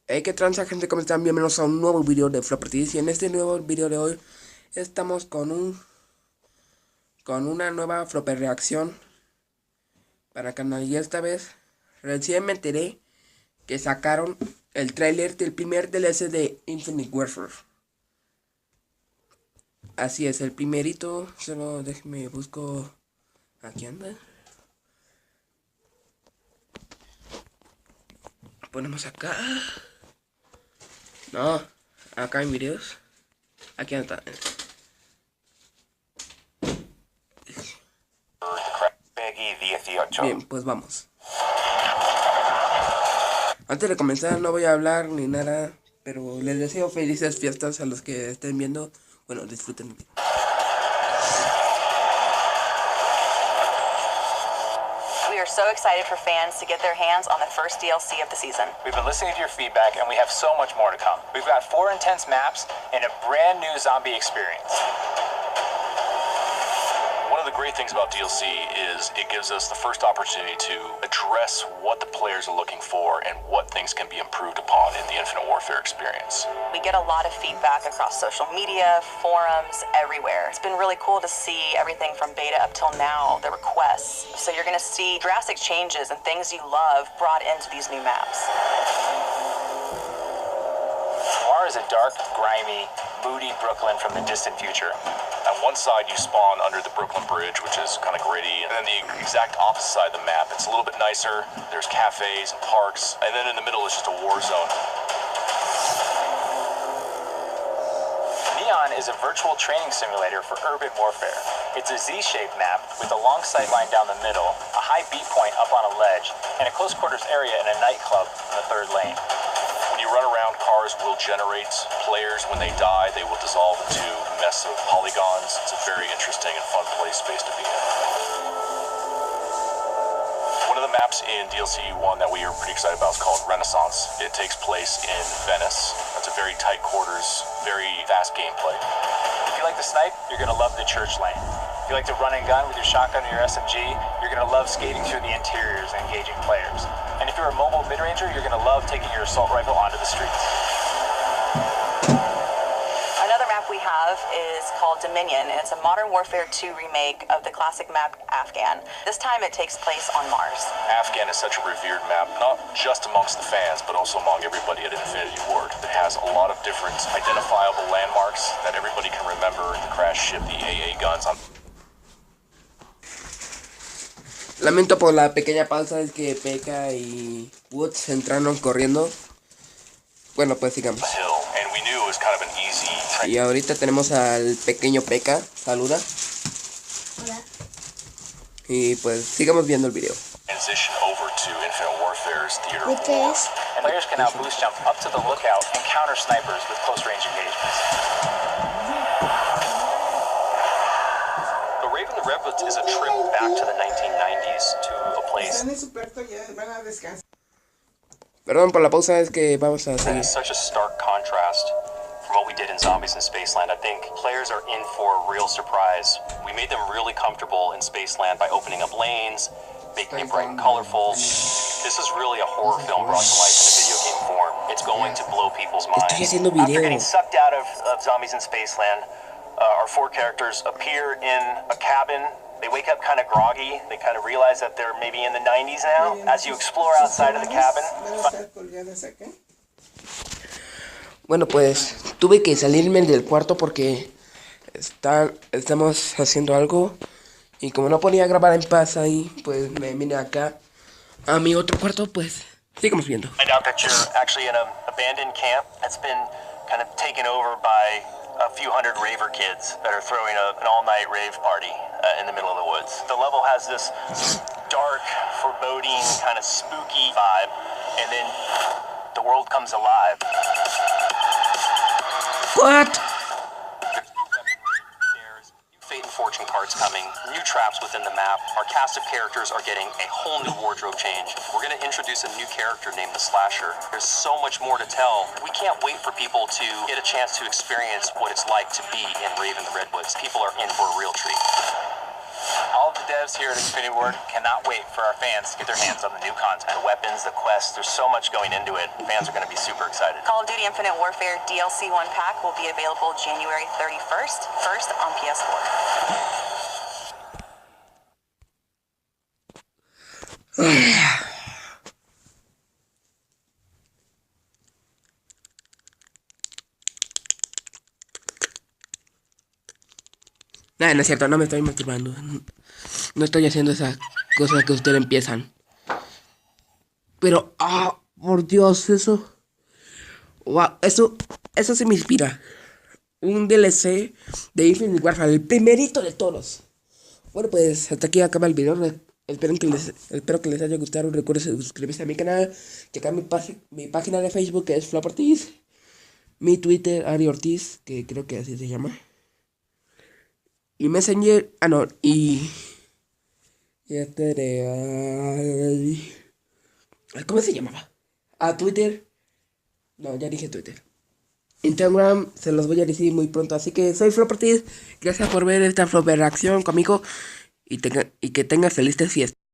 Hey, ¿qué transa, gente? ¿Cómo están? Bienvenidos a un nuevo video de Flopereaccion. En este nuevo video de hoy estamos con una nueva Flopereaccion para el canal. Y esta vez recién me enteré que sacaron el tráiler del primer DLC de Infinite Warfare. Así es, el primerito. Solo déjenme busco. Aquí anda. Ponemos acá. No, acá en videos. Aquí anda. Bien, pues vamos. Antes de comenzar no voy a hablar ni nada, pero les deseo felices fiestas a los que estén viendo. Bueno, disfruten. We are so excited for fans to get their hands on the first DLC of the season. We've been listening to your feedback and we have so much more to come. We've got 4 intense maps and a brand new zombie experience. One of the great things about DLC is it gives us the first opportunity to address what the players are looking for and what things can be improved upon in the Infinite Warfare experience. We get a lot of feedback across social media, forums, everywhere. It's been really cool to see everything from beta up till now, the requests. So you're going to see drastic changes and things you love brought into these new maps. Mars is a dark, grimy, moody Brooklyn from the distant future. On one side, you spawn under the Brooklyn Bridge, which is kind of gritty, and then the exact opposite side of the map, it's a little bit nicer. There's cafes and parks, and then in the middle is just a war zone. Neon is a virtual training simulator for urban warfare. It's a Z-shaped map with a long sight line down the middle, a high beat point up on a ledge, and a close quarters area in a nightclub in the third lane. When you run around, cars will generate players. When they die, they will dissolve into a mess of polygons. It's a very interesting and fun space to be in. One of the maps in DLC 1 that we are pretty excited about is called Renaissance. It takes place in Venice. That's a very tight quarters, very fast gameplay. If you like to snipe, you're going to love the church lane. If you like to run and gun with your shotgun or your SMG, you're going to love skating through the interiors and engaging players. And if you're a mobile mid-ranger, you're going to love taking your assault rifle onto the streets. Another map we have is called Dominion, and it's a Modern Warfare 2 remake of the classic map Afghan. This time it takes place on Mars. Afghan is such a revered map, not just amongst the fans, but also among everybody at Infinity Ward. It has a lot of different identifiable landmarks that everybody can remember. The crash ship, the AA guns on. Lamento por la pequeña pausa, es que P.E.K.K.A y Woods entraron corriendo. Bueno, pues sigamos. Y ahorita tenemos al pequeño P.E.K.K.A. Saluda. Hola. Y pues sigamos viendo el video. Transition over to Infinite Warfare's theater of ¿Y qué war. es? Players can now boost jump up to the lookout and counter snipers with close range engagements. The Raven the Redwoods is a trip back to the 1990s to a place. Están en su cuarto, ya van a descansar. Perdón por la pausa, es que vamos a That seguir. is such a stark contrast from what we did in Zombies in Spaceland. I think players are in for a real surprise. We made them really comfortable in Spaceland by opening up lanes, making it bright and colorful. This is really a horror film brought to life in a video game form. It's going to blow people's minds. Estoy haciendo After video. getting sucked out of Zombies in Spaceland, our 4 characters appear in a cabin. They wake up kind of groggy. They kind of realize that they're maybe in the 90s now. As you explore outside of the cabin. Bueno, pues tuve que salirme del cuarto porque estamos haciendo algo. Y como no podía grabar en paz ahí, pues me vine acá a mi otro cuarto, pues sigamos viendo. Find out that you're actually in an abandoned camp that's been kind of taken over by a few hundred raver kids that are throwing an all-night rave party in the middle of the woods. The level has this dark, foreboding, kind of spooky vibe, and then the world comes alive. What? There's new Fate and Fortune cards coming, new traps within the map. Our cast of characters are getting a whole new wardrobe change. We're going to introduce a new character named the Slasher. There's so much more to tell. We can't wait for people to get a chance to experience what it's like to be in Raven the Redwoods. People are in for a real treat. All of the devs here at Infinity Ward cannot wait for our fans to get their hands on the new content. The weapons, the quests, there's so much going into it. Fans are going to be super excited. Call of Duty Infinite Warfare DLC 1 pack will be available January 31st, first on PS4. Nada, no es cierto, no me estoy masturbando. No estoy haciendo esas cosas que ustedes empiezan. Pero, por Dios, eso. Wow, eso sí me inspira. Un DLC de Infinite Warfare, el primerito de todos. Bueno, pues hasta aquí acaba el video. Espero que les haya gustado. Recuerden suscribirse a mi canal. Checar mi página de Facebook, que es Flopereaccion. Mi Twitter, Ari Ortiz, que creo que así se llama. Y Messenger, no, y ¿cómo se llamaba? Twitter. No, ya dije Twitter. Instagram se los voy a decir muy pronto. Así que soy Flopereaccion. Gracias por ver esta Flopereaccion conmigo. Y que tengas felices fiestas.